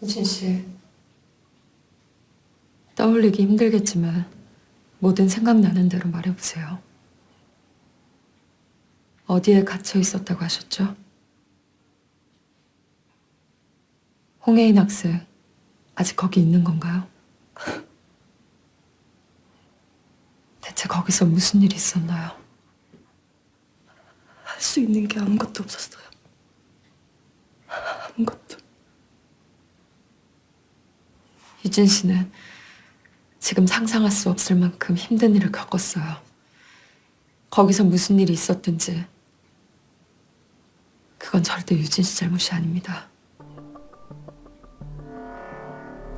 유진 씨, 떠올리기 힘들겠지만 뭐든 생각나는 대로 말해보세요. 어디에 갇혀 있었다고 하셨죠? 홍혜인 학생, 아직 거기 있는 건가요? 대체 거기서 무슨 일이 있었나요? 할 수 있는 게 아무것도 없었어요. 아무것도. 유진 씨는 지금 상상할 수 없을 만큼 힘든 일을 겪었어요. 거기서 무슨 일이 있었든지 그건 절대 유진 씨 잘못이 아닙니다.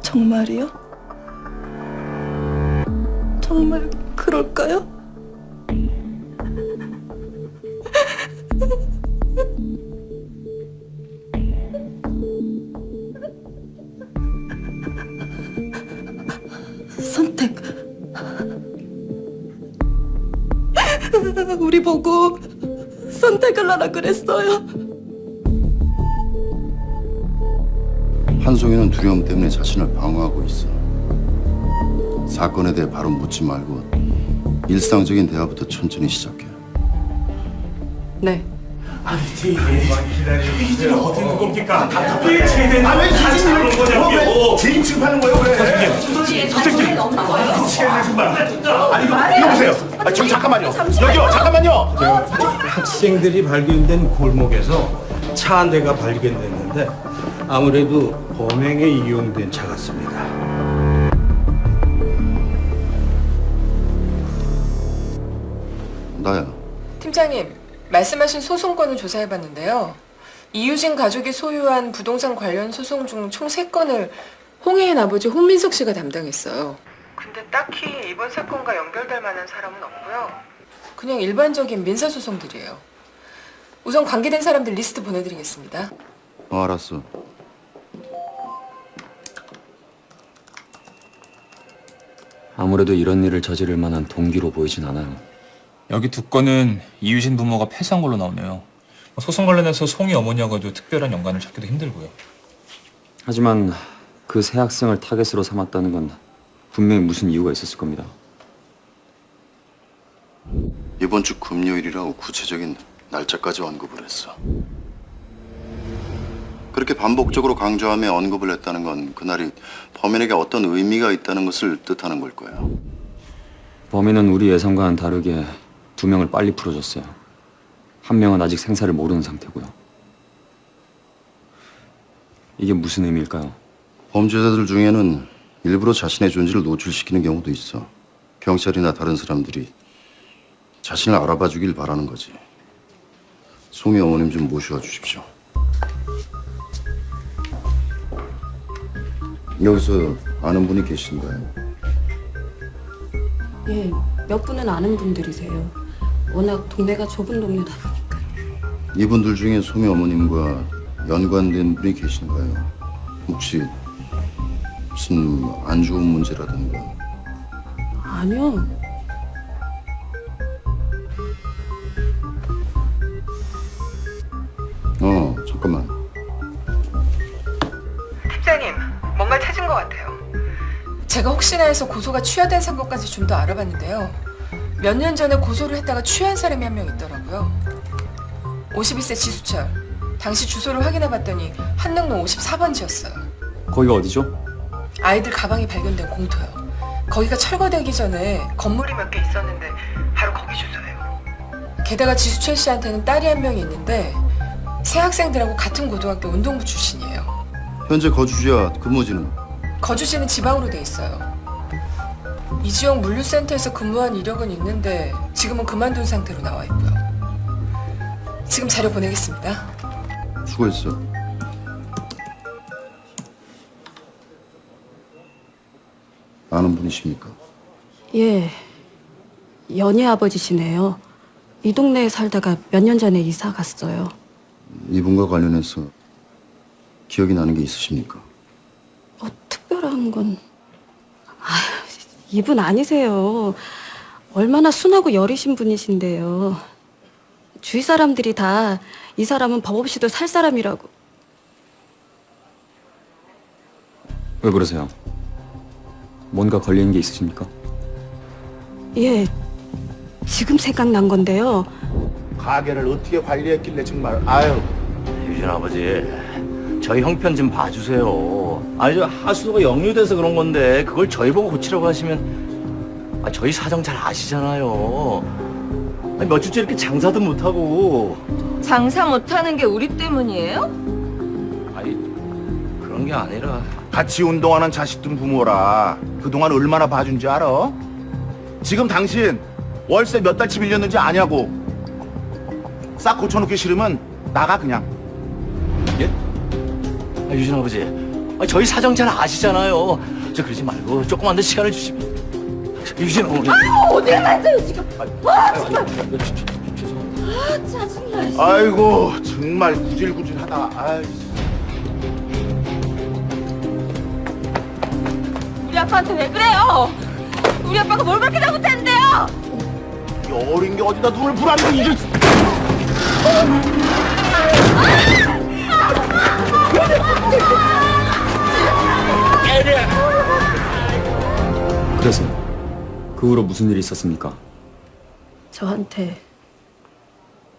정말이요? 정말 그럴까요? 선택. 우리 보고 선택을 하라 그랬어요. 한송이는 두려움 때문에 자신을 방어하고 있어. 사건에 대해 바로 묻지 말고 일상적인 대화부터 천천히 시작해. 네. 이게 어디 있는 겁니까? 왜 제대로 왜 사진을 거냐고요? 재임 취급하는 거예요, 왜? 선생님, 미치겠네 정말. 아니, 여보세요. 지금 잠깐만요. 여기요, 잠깐만요. 학생들이 발견된 골목에서 차 한 대가 발견됐는데 아무래도 범행에 이용된 차 같습니다. 나야. 팀장님, 말씀하신 소송건을 조사해봤는데요. 이유진 가족이 소유한 부동산 관련 소송 중 총 3건을 홍혜인 아버지 홍민석 씨가 담당했어요. 근데 딱히 이번 사건과 연결될 만한 사람은 없고요. 그냥 일반적인 민사소송들이에요. 우선 관계된 사람들 리스트 보내드리겠습니다. 알았어. 아무래도 이런 일을 저지를 만한 동기로 보이진 않아요. 여기 두 건은 이유진 부모가 패소한 걸로 나오네요. 소송 관련해서 송이 어머니하고도 특별한 연관을 찾기도 힘들고요. 하지만 그 새 학생을 타겟으로 삼았다는 건 분명히 무슨 이유가 있었을 겁니다. 이번 주 금요일이라고 구체적인 날짜까지 언급을 했어. 그렇게 반복적으로 강조하며 언급을 했다는 건 그날이 범인에게 어떤 의미가 있다는 것을 뜻하는 걸 거예요. 범인은 우리 예상과는 다르게 2명을 빨리 풀어줬어요. 1명은 아직 생사를 모르는 상태고요. 이게 무슨 의미일까요? 범죄자들 중에는 일부러 자신의 존재를 노출시키는 경우도 있어. 경찰이나 다른 사람들이 자신을 알아봐 주길 바라는 거지. 송이 어머님 좀 모셔와 주십시오. 여기서 아는 분이 계신가요? 예, 몇 분은 아는 분들이세요. 워낙 동네가 좁은 동네다 보니까. 이분들 중에 송이 어머님과 연관된 분이 계신가요? 혹시 무슨 안 좋은 문제라든가? 아니요. 잠깐만. 팀장님, 뭔가 찾은 것 같아요. 제가 혹시나 해서 고소가 취하된 사건까지 좀 더 알아봤는데요. 몇 년 전에 고소를 했다가 취한 사람이 한 명 있더라고요. 52세 지수철. 당시 주소를 확인해봤더니 한능로 54번지였어요. 거기가 어디죠? 아이들 가방이 발견된 공터요. 거기가 철거되기 전에 건물이 몇 개 있었는데 바로 거기 주소예요. 게다가 지수철 씨한테는 딸이 한 명이 있는데 새 학생들하고 같은 고등학교 운동부 출신이에요. 현재 거주지와 근무지는? 거주지는 지방으로 돼 있어요. 이 지역 물류센터에서 근무한 이력은 있는데 지금은 그만둔 상태로 나와 있고요. 지금 자료 보내겠습니다. 수고했어. 아는 분이십니까? 예, 연희 아버지시네요. 이 동네에 살다가 몇 년 전에 이사 갔어요. 이분과 관련해서 기억이 나는 게 있으십니까? 특별한 건... 이분 아니세요. 얼마나 순하고 여리신 분이신데요. 주위 사람들이 다 이 사람은 법 없이도 살 사람이라고. 왜 그러세요? 뭔가 걸리는 게 있으십니까? 예, 지금 생각난 건데요. 가게를 어떻게 관리했길래 정말 아유. 유진 아버지, 저희 형편 좀 봐주세요. 아니 저 하수도가 역류돼서 그런 건데 그걸 저희 보고 고치라고 하시면 저희 사정 잘 아시잖아요. 몇 주째 이렇게 장사도 못하고. 장사 못하는 게 우리 때문이에요? 아니 그런 게 아니라 같이 운동하는 자식들 부모라 그동안 얼마나 봐준지 알아? 지금 당신 월세 몇 달치 밀렸는지 아냐고. 싹 고쳐놓기 싫으면 나가 그냥. 예? 유진 아버지, 저희 사정 잘 아시잖아요. 저 그러지 말고 조금만 더 시간을 주시면. 유진 어머니. 어딜 만져요 지금? 죄송합니다. 아이고 정말 구질구질하다. 아이. 우리 아빠한테 왜 그래요? 우리 아빠가 뭘 그렇게 잘못했는데요? 이 어린 게 어디다 눈을 불안해 이게. 그래서 그 후로 무슨 일이 있었습니까? 저한테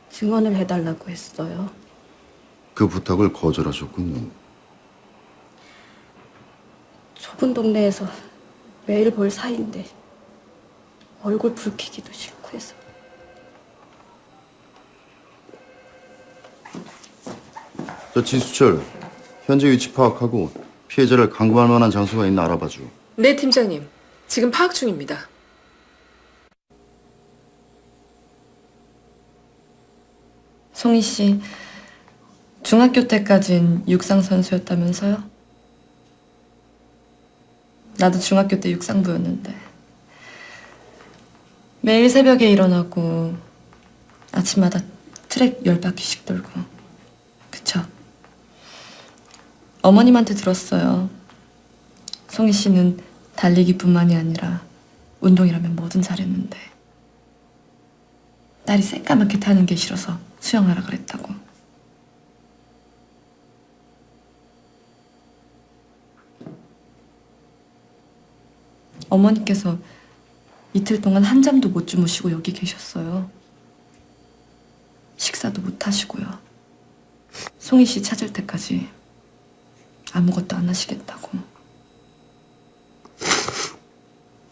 증언을 해달라고 했어요. 그 부탁을 거절하셨군요. 좁은 동네에서 매일 볼 사이인데 얼굴 붉히기도 싫고 해서. 저 지수철, 현재 위치 파악하고 피해자를 강구할 만한 장소가 있나 알아봐줘. 네, 팀장님. 지금 파악 중입니다. 송희 씨, 중학교 때까진 육상 선수였다면서요? 나도 중학교 때 육상부였는데 매일 새벽에 일어나고 아침마다 트랙 10바퀴씩 돌고. 그쵸? 어머님한테 들었어요. 송희 씨는 달리기뿐만이 아니라 운동이라면 뭐든 잘했는데 딸이 새까맣게 타는 게 싫어서 수영하라 그랬다고. 어머니께서 이틀 동안 한 잠도 못 주무시고 여기 계셨어요. 식사도 못 하시고요. 송희 씨 찾을 때까지 아무것도 안 하시겠다고.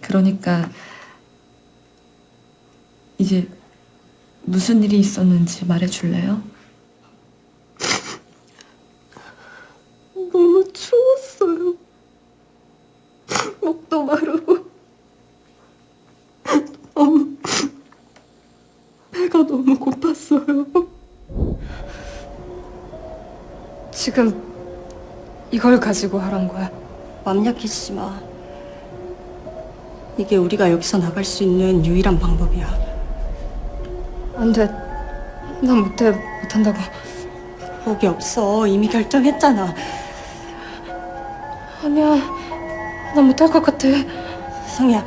그러니까 이제 무슨 일이 있었는지 말해줄래요? 너무 추웠어요. 목도 마르고 배가 너무 고팠어요. 지금 이걸 가지고 하란 거야? 맘 약해지지 마. 이게 우리가 여기서 나갈 수 있는 유일한 방법이야. 안 돼. 난 못한다고. 법이 없어. 이미 결정했잖아. 아니야. 난 못할 것 같아. 성희야,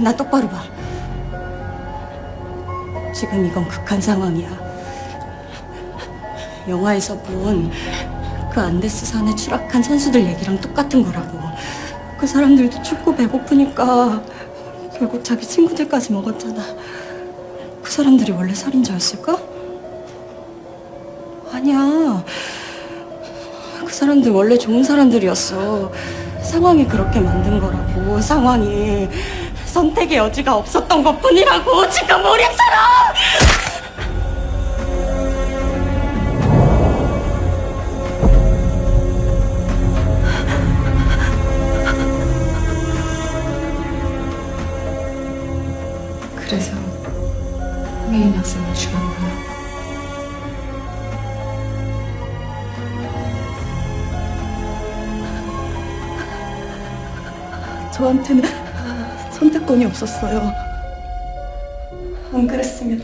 나 똑바로 봐. 지금 이건 극한 상황이야. 영화에서 본 그 안데스 산에 추락한 선수들 얘기랑 똑같은 거라고. 그 사람들도 춥고 배고프니까 결국 자기 친구들까지 먹었잖아. 그 사람들이 원래 살인자였을까? 아니야. 그 사람들 원래 좋은 사람들이었어. 상황이 그렇게 만든 거라고. 상황이 선택의 여지가 없었던 것뿐이라고. 지금 우리처럼. 그래서 홍혜인 학생을 죽인 거야. 저한테는 선택권이 없었어요. 안 그랬으면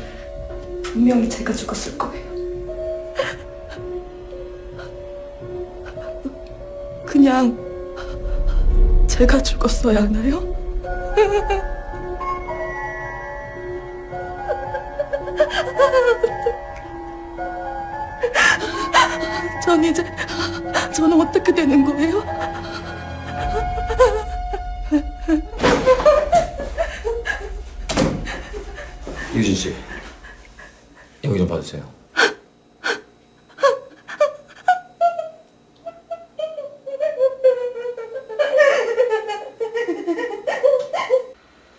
분명히 제가 죽었을 거예요. 그냥 제가 죽었어야 하나요? 저는 어떻게 되는 거예요? 유진 씨, 여기 좀 봐주세요.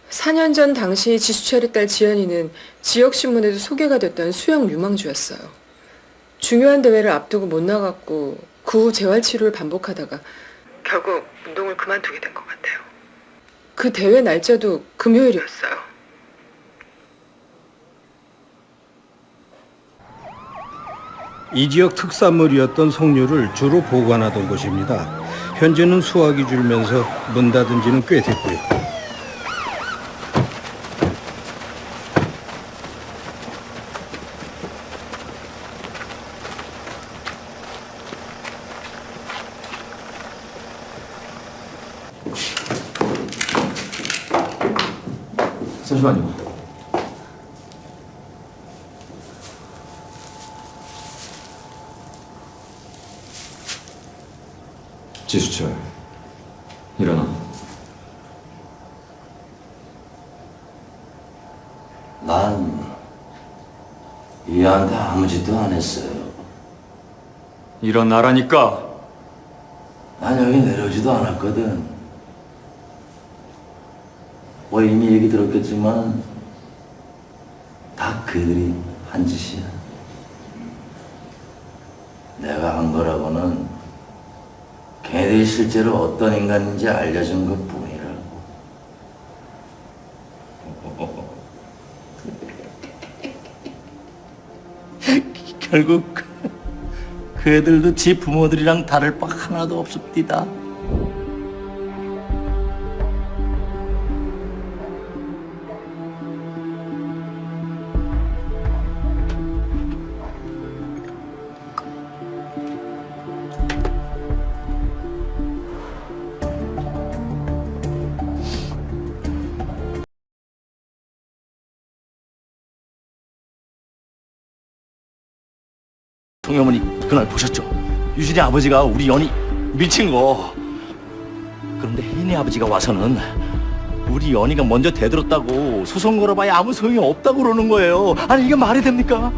사 년 전 당시 지수철의 딸 지연이는 지역신문에도 소개가 됐던 수영 유망주였어요. 중요한 대회를 앞두고 못 나갔고 그 후 재활치료를 반복하다가 결국 운동을 그만두게 된 것 같아요. 그 대회 날짜도 금요일이었어요. 이 지역 특산물이었던 석류를 주로 보관하던 곳입니다. 현재는 수확이 줄면서 문 닫은 지는 꽤 됐고요. 잠시만요. 지수철, 일어나. 난 얘한테 아무 짓도 안 했어요. 일어나라니까. 난 여기 내려오지도 않았거든. 뭐 이미 얘기 들었겠지만 다 그들이 한 짓이야. 내가 한 거라고는 걔들이 실제로 어떤 인간인지 알려준 것 뿐이라고. 결국 그 애들도 지 부모들이랑 다를 바 하나도 없습니다. 송여머니 그날 보셨죠? 유진이 아버지가 우리 연희 미친 거. 그런데 혜인이 아버지가 와서는 우리 연희가 먼저 대들었다고 소송 걸어봐야 아무 소용이 없다고 그러는 거예요. 아니 이게 말이 됩니까?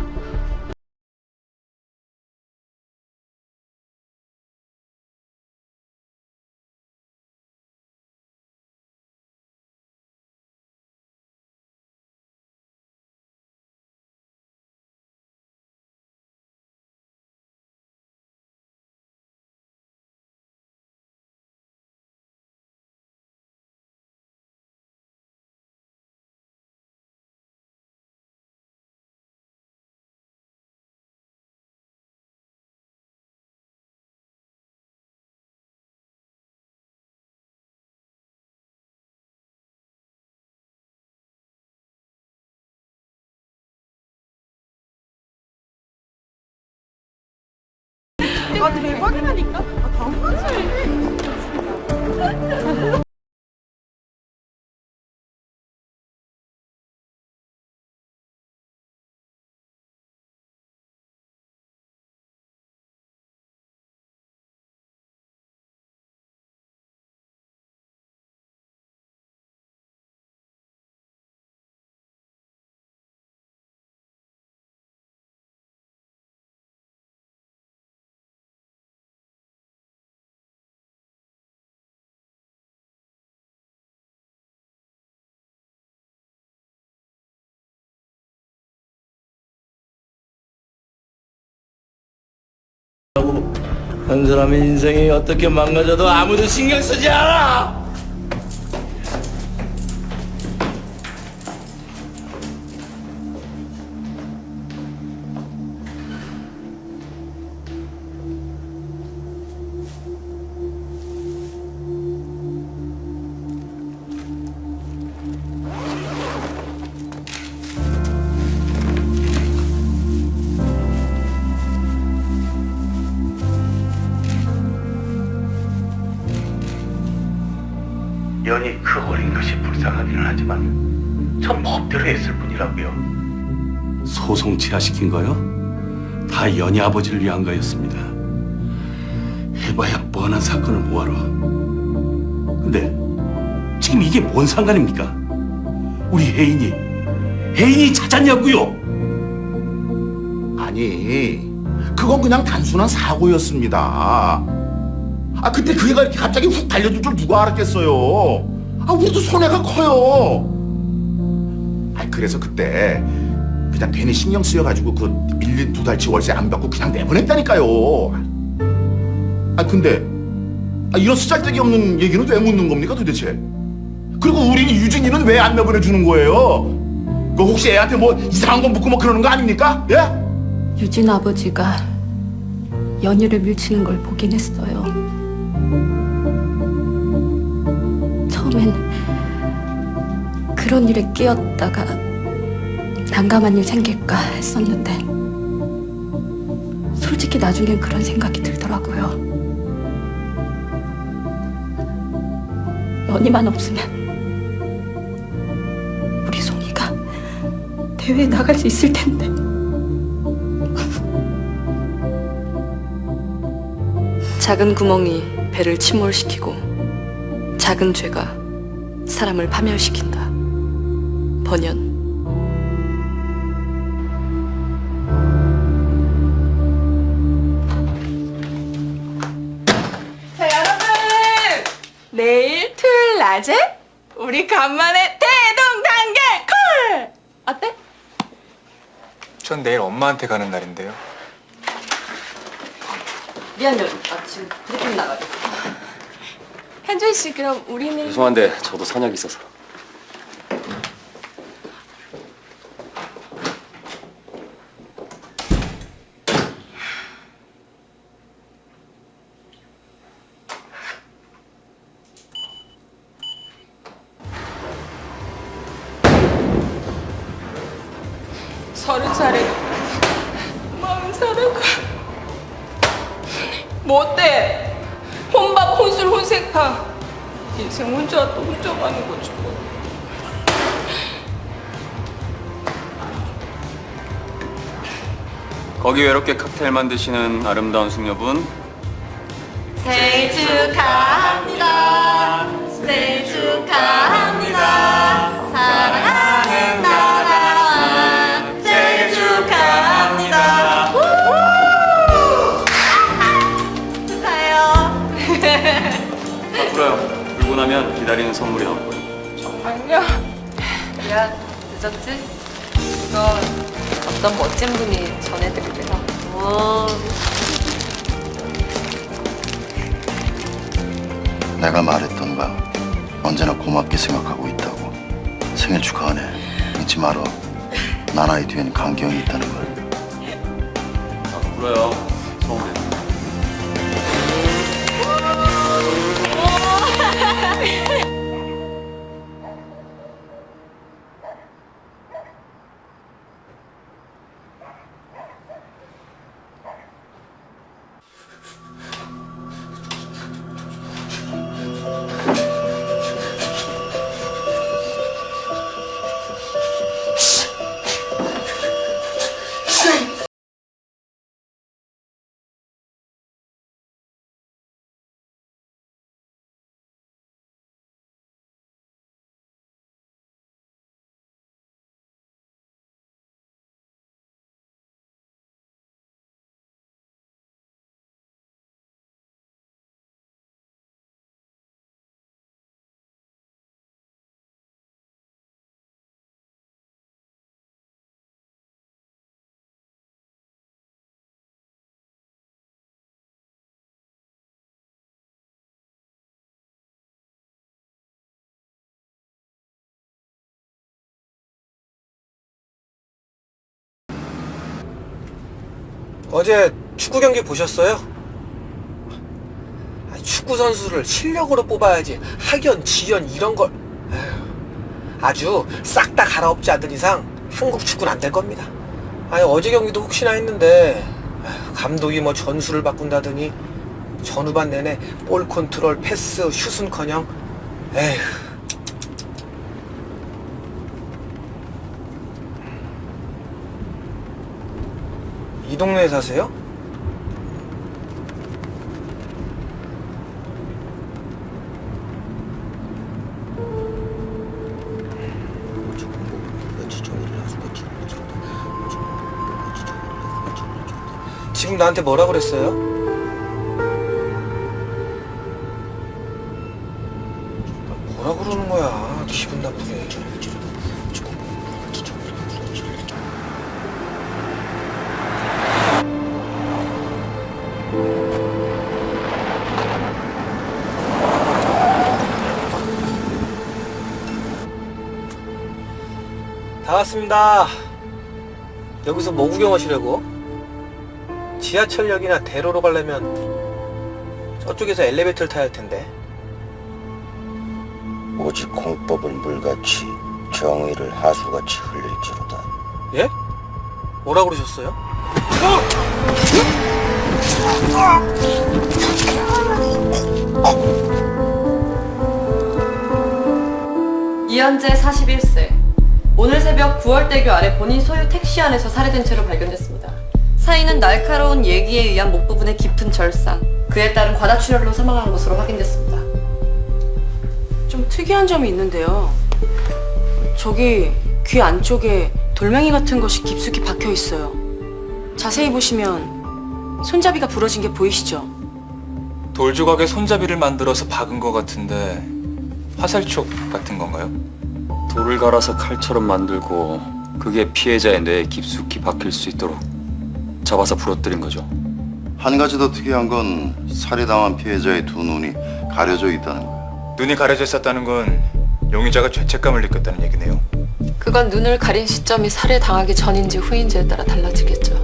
아 대박이라니까. 아 당연하지. 한 사람의 인생이 어떻게 망가져도 아무도 신경 쓰지 않아. 연이 그 어린 것이 불쌍하기는 하지만 전 법대로 했을 뿐이라고요. 소송 취하시킨 거요? 다 연희 아버지를 위한 거였습니다. 해봐야 뻔한 사건을 뭐하러. 근데 지금 이게 뭔 상관입니까? 우리 혜인이 혜인이 찾았냐고요? 아니, 그건 그냥 단순한 사고였습니다. 아, 그때 그 애가 이렇게 갑자기 훅 달려들 줄 누가 알았겠어요? 아, 우리도 손해가 커요. 아, 그래서 그때 그냥 괜히 신경 쓰여가지고 그 밀린 2달치 월세 안 받고 그냥 내보냈다니까요. 아, 근데 이런 쓰잘데기 없는 얘기는 왜 묻는 겁니까 도대체? 그리고 우리 유진이는 왜 안 내보내주는 거예요? 그 혹시 애한테 뭐 이상한 거 묻고 뭐 그러는 거 아닙니까? 예? 유진 아버지가 연희를 밀치는 걸 보긴 했어요. 처음엔 그런 일에 끼었다가 난감한 일 생길까 했었는데 솔직히 나중엔 그런 생각이 들더라고요. 연희만 없으면 우리 송이가 대회에 나갈 수 있을 텐데. 작은 구멍이 배를 침몰시키고 작은 죄가 사람을 파멸시킨다. 번연. 자, 여러분! 내일 토요일 낮에 우리 간만에 대동단계 콜! 어때? 전 내일 엄마한테 가는 날인데요. 미안해요. 나 지금 브리핑 나가야 돼. 현준 씨, 그럼 우리는 죄송한데 저도 선약이 있어서. 서른 살에 40살이고 뭐 어때? 혼밥 혼술 혼색파 인생 혼자 또 혼자 가는 거지 뭐. 거기 외롭게 칵테일 만드시는 아름다운 숙녀분. 생일 축하합니다. 생일 축하합니다. 사랑하는 나라와 생일 축하합니다. 축하해요. 다 불어요. 불고 나면 기다리는 선물이 나올 거예요. 정말요? 미안, 늦었지? 이거 어떤 멋진 분이 전해드리래요. 내가 말했던 바 언제나 고맙게 생각하고 있다고. 생일 축하하네. 잊지 말어. 나나의 뒤엔 강경이 있다는 걸. 다 불어요. 서운해. 어제 축구 경기 보셨어요? 축구 선수를 실력으로 뽑아야지 학연, 지연 이런 걸 아주 싹 다 갈아엎지 않는 이상 한국 축구는 안 될 겁니다. 어제 경기도 혹시나 했는데 감독이 뭐 전술을 바꾼다더니 전후반 내내 볼 컨트롤, 패스, 슛은커녕 에휴. 이 동네에 사세요? 며칠 전일이라서 지금 나한테 뭐라 그랬어요? 뭐라 그러는 거야? 기분 나쁘게. 다 왔습니다. 여기서 뭐 구경하시려고? 지하철역이나 대로로 가려면 저쪽에서 엘리베이터를 타야 할 텐데. 오직 공법은 물같이 정의를 하수같이 흘릴지로다. 예? 뭐라 그러셨어요? 이현재 41세. 오늘 새벽 9월대교 아래 본인 소유 택시 안에서 살해된 채로 발견됐습니다. 사인은 날카로운 예기에 의한 목 부분의 깊은 절상, 그에 따른 과다출혈로 사망한 것으로 확인됐습니다. 좀 특이한 점이 있는데요. 저기 귀 안쪽에 돌멩이 같은 것이 깊숙이 박혀 있어요. 자세히 보시면 손잡이가 부러진 게 보이시죠? 돌 조각에 손잡이를 만들어서 박은 것 같은데 화살촉 같은 건가요? 돌을 갈아서 칼처럼 만들고 그게 피해자의 뇌에 깊숙이 박힐 수 있도록 잡아서 부러뜨린 거죠. 한 가지 더 특이한 건 살해당한 피해자의 두 눈이 가려져 있다는 거야. 눈이 가려져 있었다는 건 용의자가 죄책감을 느꼈다는 얘기네요. 그건 눈을 가린 시점이 살해당하기 전인지 후인지에 따라 달라지겠죠.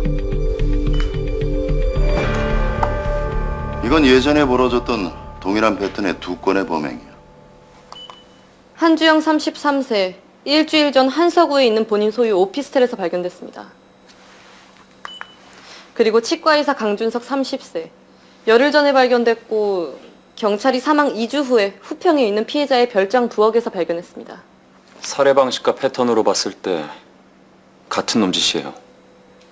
이건 예전에 벌어졌던 동일한 패턴의 두 건의 범행이야. 한주영 33세. 일주일 전 한서구에 있는 본인 소유 오피스텔에서 발견됐습니다. 그리고 치과의사 강준석 30세. 열흘 전에 발견됐고 경찰이 사망 2주 후에 후평에 있는 피해자의 별장 부엌에서 발견했습니다. 살해 방식과 패턴으로 봤을 때 같은 놈짓이에요.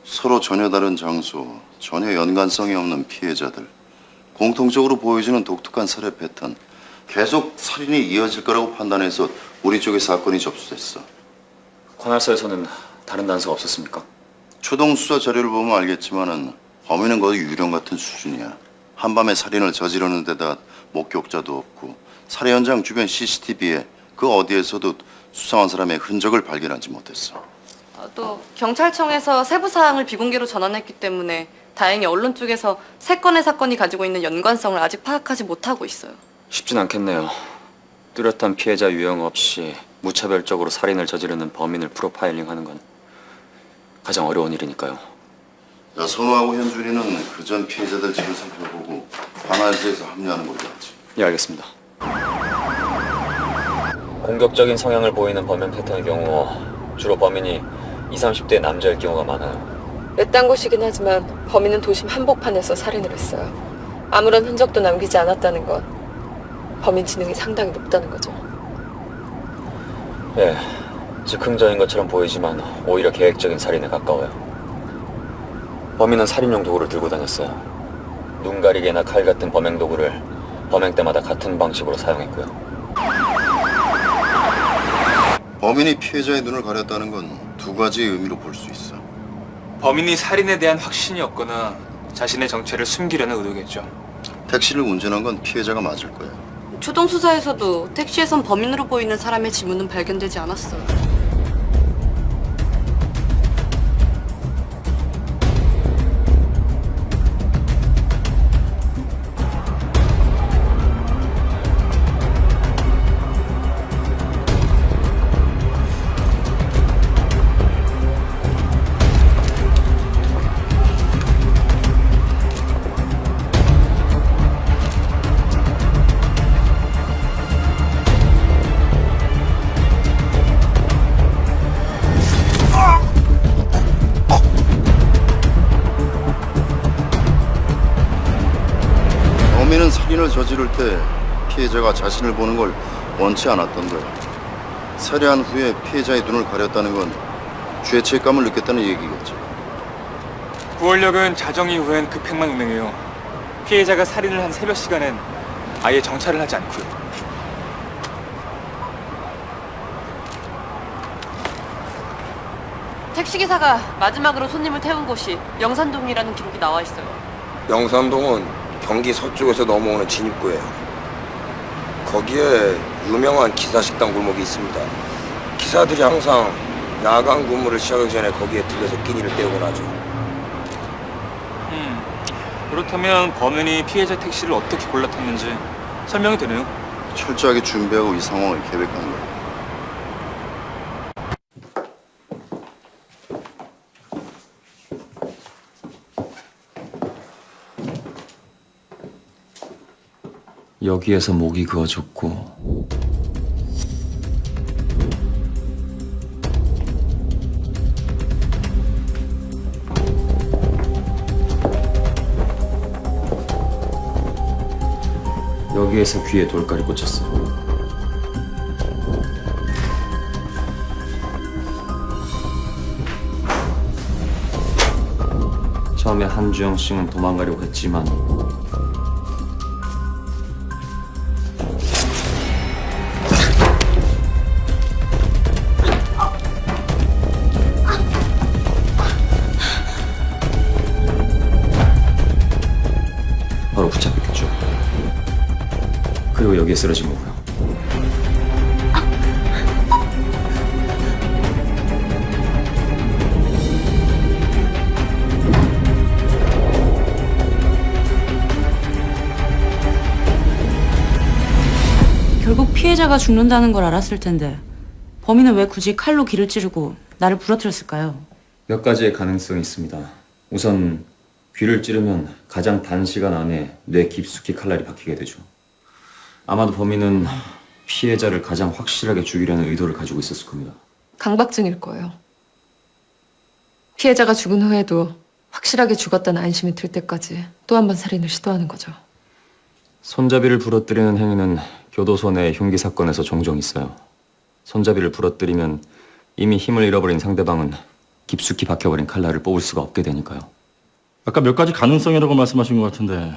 서로 전혀 다른 장소, 전혀 연관성이 없는 피해자들. 공통적으로 보여지는 독특한 살해 패턴. 계속 살인이 이어질 거라고 판단해서 우리 쪽에 사건이 접수됐어. 관할서에서는 다른 단서가 없었습니까? 초동 수사 자료를 보면 알겠지만은 범인은 거의 유령 같은 수준이야. 한밤에 살인을 저지르는 데다 목격자도 없고 살해 현장 주변 CCTV에 그 어디에서도 수상한 사람의 흔적을 발견하지 못했어. 또 경찰청에서 세부 사항을 비공개로 전환했기 때문에 다행히 언론 쪽에서 세 건의 사건이 가지고 있는 연관성을 아직 파악하지 못하고 있어요. 쉽진 않겠네요. 뚜렷한 피해자 유형 없이 무차별적으로 살인을 저지르는 범인을 프로파일링하는 건 가장 어려운 일이니까요. 야, 선우하고 현준이는 그 전 피해자들 집을 살펴보고 관할서에서 합류하는 걸로 하지. 예, 알겠습니다. 공격적인 성향을 보이는 범행 패턴의 경우 주로 범인이 20, 30대 남자일 경우가 많아요. 외딴 곳이긴 하지만 범인은 도심 한복판에서 살인을 했어요. 아무런 흔적도 남기지 않았다는 건 범인 지능이 상당히 높다는 거죠. 예, 즉흥적인 것처럼 보이지만 오히려 계획적인 살인에 가까워요. 범인은 살인용 도구를 들고 다녔어요. 눈 가리개나 칼 같은 범행 도구를 범행 때마다 같은 방식으로 사용했고요. 범인이 피해자의 눈을 가렸다는 건 두 가지 의미로 볼 수 있어. 범인이 살인에 대한 확신이 없거나 자신의 정체를 숨기려는 의도겠죠. 택시를 운전한 건 피해자가 맞을 거야. 초동 수사에서도 택시에선 범인으로 보이는 사람의 지문은 발견되지 않았어요. 범인은 살인을 저지를 때 피해자가 자신을 보는 걸 원치 않았던 거야. 살해한 후에 피해자의 눈을 가렸다는 건 죄책감을 느꼈다는 얘기겠지. 구월역은 자정 이후엔 급행만 운행해요. 피해자가 살인을 한 새벽 시간엔 아예 정차를 하지 않고요. 택시기사가 마지막으로 손님을 태운 곳이 영산동이라는 기록이 나와 있어요. 영산동은 경기 서쪽에서 넘어오는 진입구예요. 거기에 유명한 기사식당 골목이 있습니다. 기사들이 항상 야간 근무를 시작하기 전에 거기에 들려서 끼니를 때우곤 하죠. 그렇다면 범인이 피해자 택시를 어떻게 골라탔는지 설명이 되네요. 철저하게 준비하고 이 상황을 계획한 거야. 여기에서 목이 그어졌고 여기에서 귀에 돌깔이 꽂혔어. 처음에 한주영 씨는 도망가려고 했지만 바로 붙잡혔겠죠. 그리고 여기에 쓰러진 거고요. 결국 피해자가 죽는다는 걸 알았을 텐데 범인은 왜 굳이 칼로 귀를 찌르고 나를 부러뜨렸을까요? 몇 가지의 가능성이 있습니다. 우선 귀를 찌르면 가장 단시간 안에 뇌 깊숙이 칼날이 박히게 되죠. 아마도 범인은 피해자를 가장 확실하게 죽이려는 의도를 가지고 있었을 겁니다. 강박증일 거예요. 피해자가 죽은 후에도 확실하게 죽었다는 안심이 들 때까지 또 한 번 살인을 시도하는 거죠. 손잡이를 부러뜨리는 행위는 교도소 내 흉기 사건에서 종종 있어요. 손잡이를 부러뜨리면 이미 힘을 잃어버린 상대방은 깊숙이 박혀버린 칼날을 뽑을 수가 없게 되니까요. 아까 몇 가지 가능성이라고 말씀하신 것 같은데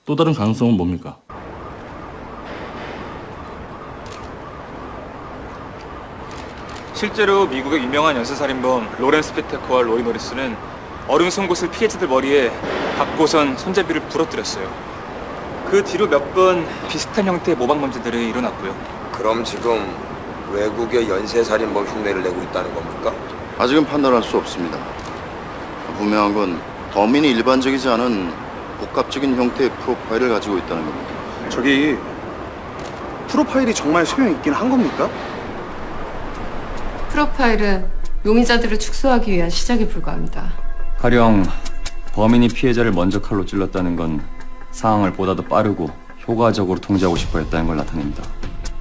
또 다른 가능성은 뭡니까? 실제로 미국의 유명한 연쇄살인범 로렌스 피테커와 로이 노리스는 어른 송곳을 피해자들 머리에 박고선 손잡이를 부러뜨렸어요. 그 뒤로 몇 번 비슷한 형태의 모방 범죄들이 일어났고요. 그럼 지금 외국의 연쇄살인범 흉내를 내고 있다는 겁니까? 아직은 판단할 수 없습니다. 분명한 건 범인이 일반적이지 않은 복합적인 형태의 프로파일을 가지고 있다는 겁니다. 저기 프로파일이 정말 소용있긴 한 겁니까? 프로파일은 용의자들을 축소하기 위한 시작에 불과합니다. 가령 범인이 피해자를 먼저 칼로 찔렀다는 건 상황을 보다 더 빠르고 효과적으로 통제하고 싶어 했다는 걸 나타냅니다.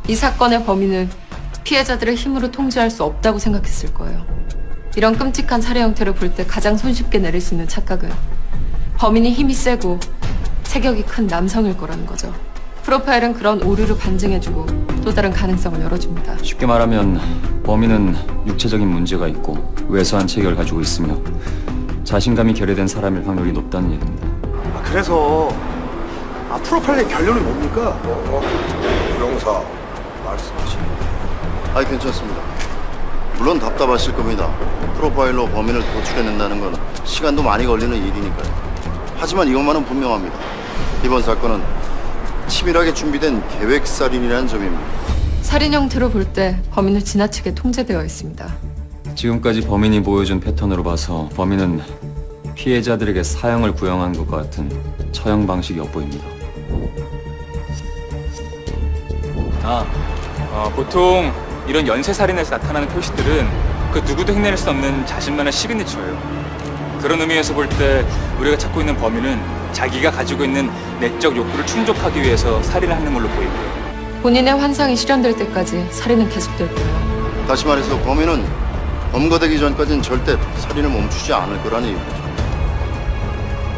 이 사건의 범인은 피해자들을 힘으로 통제할 수 없다고 생각했을 거예요. 이런 끔찍한 살해 형태를 볼 때 가장 손쉽게 내릴 수 있는 착각은 범인이 힘이 세고 체격이 큰 남성일 거라는 거죠. 프로파일은 그런 오류를 반증해주고 또 다른 가능성을 열어줍니다. 쉽게 말하면 범인은 육체적인 문제가 있고 왜소한 체격을 가지고 있으며 자신감이 결여된 사람일 확률이 높다는 얘기입니다. 그래서 프로파일의 결론은 뭡니까? 부영사 말씀하시는데. 아니 괜찮습니다. 물론 답답하실 겁니다. 프로파일로 범인을 도출해낸다는 건 시간도 많이 걸리는 일이니까요. 하지만 이것만은 분명합니다. 이번 사건은 치밀하게 준비된 계획살인이라는 점입니다. 살인 형태로 볼 때 범인은 지나치게 통제되어 있습니다. 지금까지 범인이 보여준 패턴으로 봐서 범인은 피해자들에게 사형을 구형한 것 같은 처형 방식이 엿보입니다. 보통 이런 연쇄살인에서 나타나는 표시들은 그 누구도 흉내낼 수 없는 자신만의 시그니처예요. 그런 의미에서 볼 때 우리가 찾고 있는 범인은 자기가 가지고 있는 내적 욕구를 충족하기 위해서 살인을 하는 걸로 보이고요. 본인의 환상이 실현될 때까지 살인은 계속될 거예요. 다시 말해서 범인은 검거되기 전까지는 절대 살인을 멈추지 않을 거라는 얘기죠.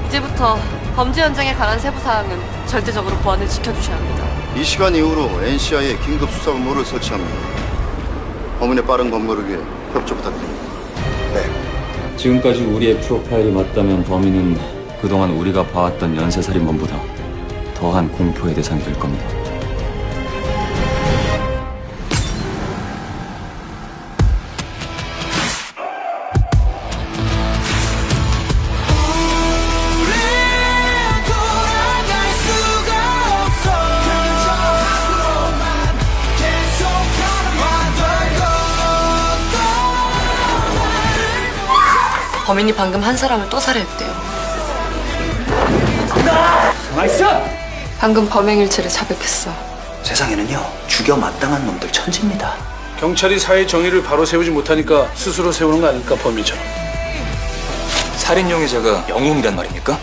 이제부터 범죄 현장에 관한 세부 사항은 절대적으로 보안을 지켜주셔야 합니다. 이 시간 이후로 NCI에 긴급 수사본부를 설치합니다. 범인의 빠른 검거를 위해 협조 부탁드립니다. 네. 지금까지 우리의 프로파일이 맞다면 범인은 그동안 우리가 봐왔던 연쇄살인범보다 더한 공포의 대상이 될 겁니다. 범인이 방금 한 사람을 또 살해했대요. 방금 범행일체를 자백했어. 세상에는요, 죽여 마땅한 놈들 천지입니다. 경찰이 사회 정의를 바로 세우지 못하니까 스스로 세우는 거 아닐까, 범인처럼. 살인 용의자가 영웅이란 말입니까?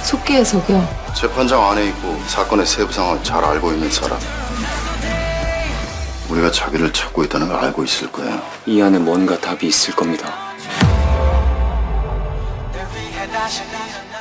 속기에 속여. 재판장 안에 있고 사건의 세부 상황을 잘 알고 있는 사람. 우리가 자기를 찾고 있다는 걸 알고 있을 거야. 이 안에 뭔가 답이 있을 겁니다. Every head I should